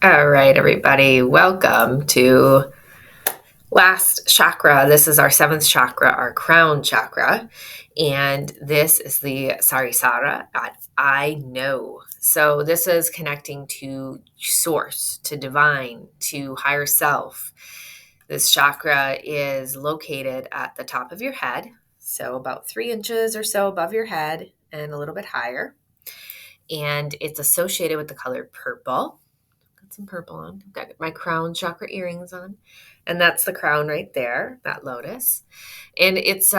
All right, everybody, welcome to last chakra. This is our seventh chakra, our crown chakra. And this is the Sarisara at I know. So this is connecting to source, to divine, to higher self. This chakra is located at the top of your head, so about 3 inches or so above your head and a little bit higher. And it's associated with the color purple. Got some purple on. I've got my crown chakra earrings on. And that's the crown right there, that lotus. And it's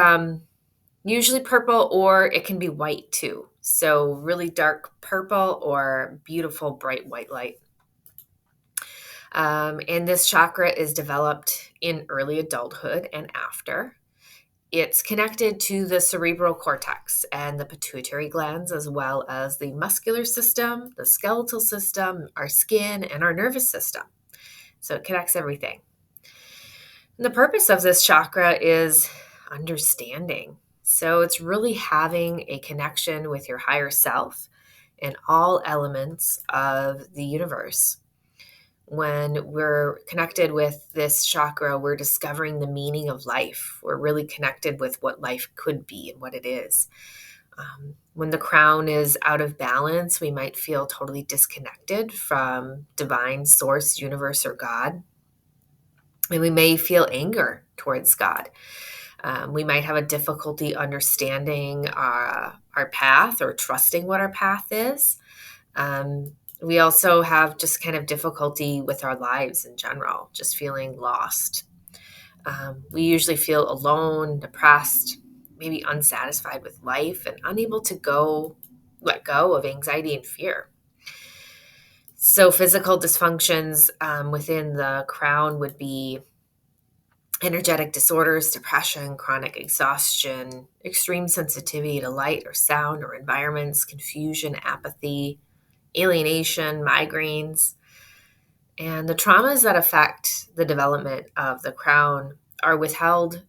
usually purple, or it can be white too. So really dark purple or beautiful bright white light. And this chakra is developed in early adulthood and after. It's connected to the cerebral cortex and the pituitary glands, as well as the muscular system, the skeletal system, our skin, and our nervous system. So it connects everything. And the purpose of this chakra is understanding. So it's really having a connection with your higher self and all elements of the universe. When we're connected with this chakra, we're discovering the meaning of life. We're really connected with what life could be and what it is. When the crown is out of balance, we might feel totally disconnected from divine source, universe, or God. And we may feel anger towards God. We might have a difficulty understanding our path or trusting what our path is. We also have just kind of difficulty with our lives in general, just feeling lost. We usually feel alone, depressed, maybe unsatisfied with life, and unable to let go of anxiety and fear. So, physical dysfunctions within the crown would be energetic disorders, depression, chronic exhaustion, extreme sensitivity to light or sound or environments, confusion, apathy, alienation, migraines. And the traumas that affect the development of the crown are withheld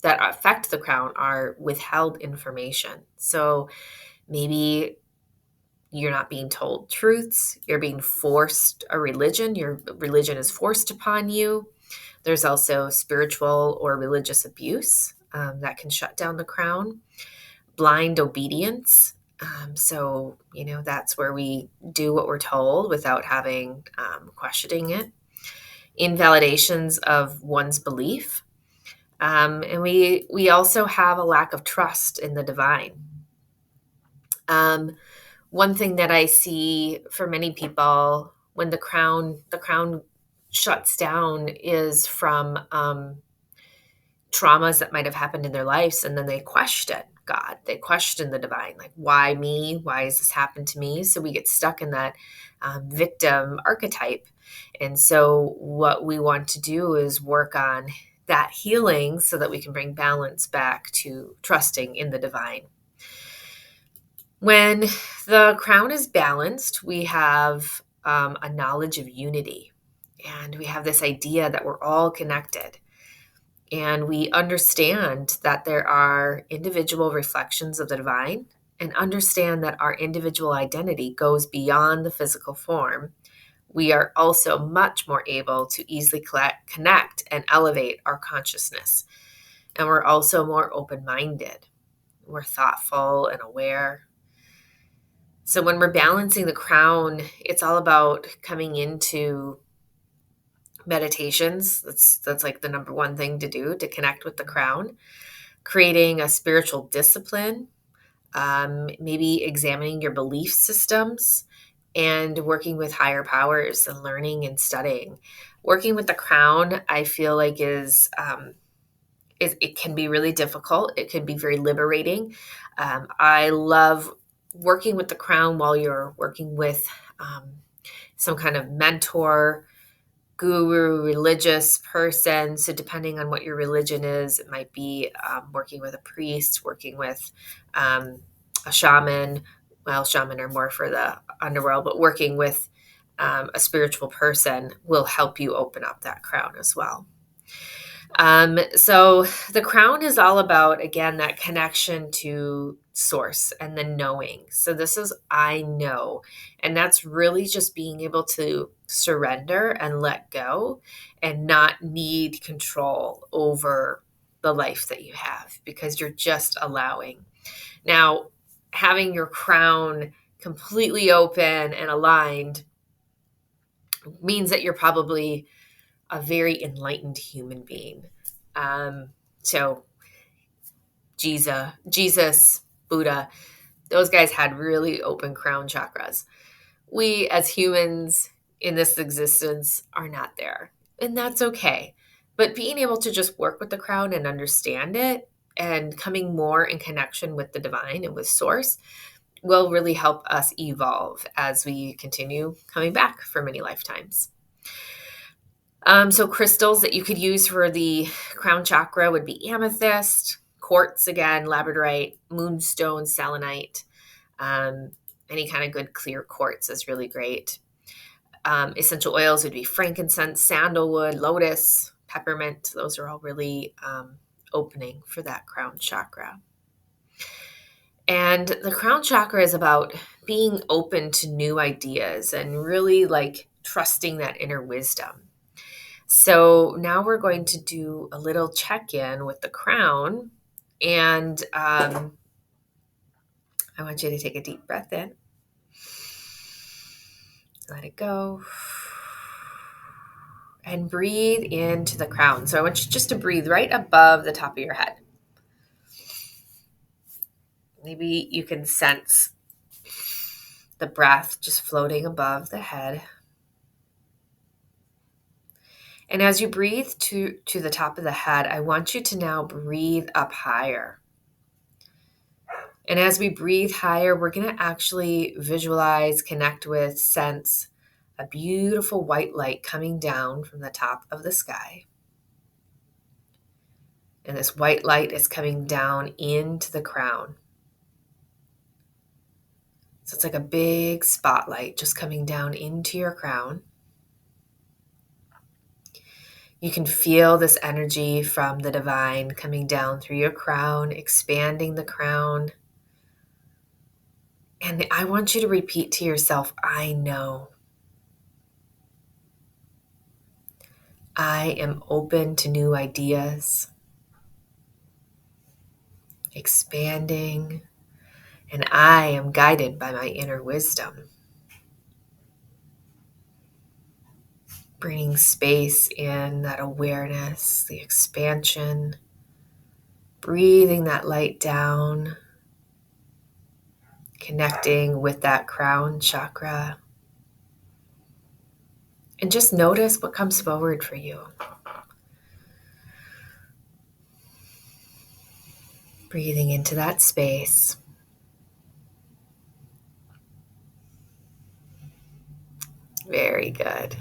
that affect the crown are withheld information. So maybe you're not being told truths, you're being forced your religion is forced upon you. There's also spiritual or religious abuse that can shut down the crown, blind obedience. That's where we do what we're told without having questioning it. Invalidations of one's belief. And we also have a lack of trust in the divine. One thing that I see for many people when the crown shuts down is from traumas that might have happened in their lives, and then they question God, they question the divine, like, why me? Why has this happened to me? So we get stuck in that victim archetype. And so what we want to do is work on that healing so that we can bring balance back to trusting in the divine. When the crown is balanced, we have a knowledge of unity, and we have this idea that we're all connected. And we understand that there are individual reflections of the divine, and understand that our individual identity goes beyond the physical form. We are also much more able to easily connect and elevate our consciousness. And we're also more open minded. We're thoughtful and aware. So when we're balancing the crown, it's all about coming into meditations. That's like the number one thing to do to connect with the crown. Creating a spiritual discipline, maybe examining your belief systems, and working with higher powers and learning and studying. Working with the crown, I feel like it can be really difficult. It can be very liberating. I love working with the crown while you're working with some kind of mentor, guru, religious person. So depending on what your religion is, it might be working with a priest, working with a shaman. Well, shaman are more for the underworld, but working with a spiritual person will help you open up that crown as well. So the crown is all about, again, that connection to source and the knowing. So this is I know. And that's really just being able to surrender and let go and not need control over the life that you have because you're just allowing. Now, having your crown completely open and aligned means that you're probably a very enlightened human being. Um, so Jesus, Buddha, those guys had really open crown chakras. We as humans in this existence are not there, and that's okay. But being able to just work with the crown and understand it and coming more in connection with the divine and with source will really help us evolve as we continue coming back for many lifetimes. So crystals that you could use for the crown chakra would be amethyst, quartz again, labradorite, moonstone, selenite. Um, any kind of good clear quartz is really great. Essential oils would be frankincense, sandalwood, lotus, peppermint. Those are all really opening for that crown chakra. And the crown chakra is about being open to new ideas and really like trusting that inner wisdom. So now we're going to do a little check-in with the crown. And I want you to take a deep breath in. Let it go. And breathe into the crown. So I want you just to breathe right above the top of your head. Maybe you can sense the breath just floating above the head. And as you breathe to the top of the head, I want you to now breathe up higher. And as we breathe higher, we're going to actually visualize, connect with, sense a beautiful white light coming down from the top of the sky. And this white light is coming down into the crown. So it's like a big spotlight just coming down into your crown. You can feel this energy from the divine coming down through your crown, expanding the crown. And I want you to repeat to yourself, I know. I am open to new ideas, expanding, and I am guided by my inner wisdom. Bringing space in, that awareness, the expansion, breathing that light down, connecting with that crown chakra. And just notice what comes forward for you. Breathing into that space. Very good.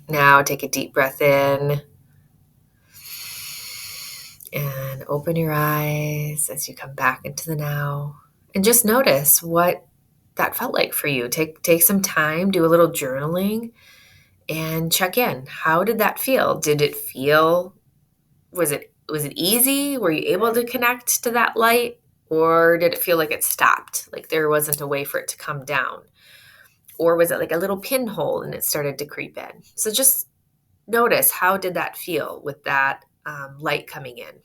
Now take a deep breath in and open your eyes as you come back into the now. And just notice what that felt like for you. Take some time, do a little journaling, and check in. How did that feel? Did it feel, was it easy? Were you able to connect to that light? Or did it feel like it stopped? Like there wasn't a way for it to come down? Or was it like a little pinhole and it started to creep in? So just notice, how did that feel with that light coming in?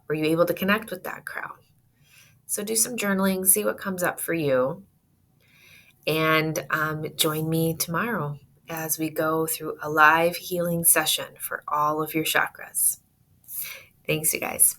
Were you able to connect with that crown? So do some journaling, see what comes up for you. And join me tomorrow as we go through a live healing session for all of your chakras. Thanks, you guys.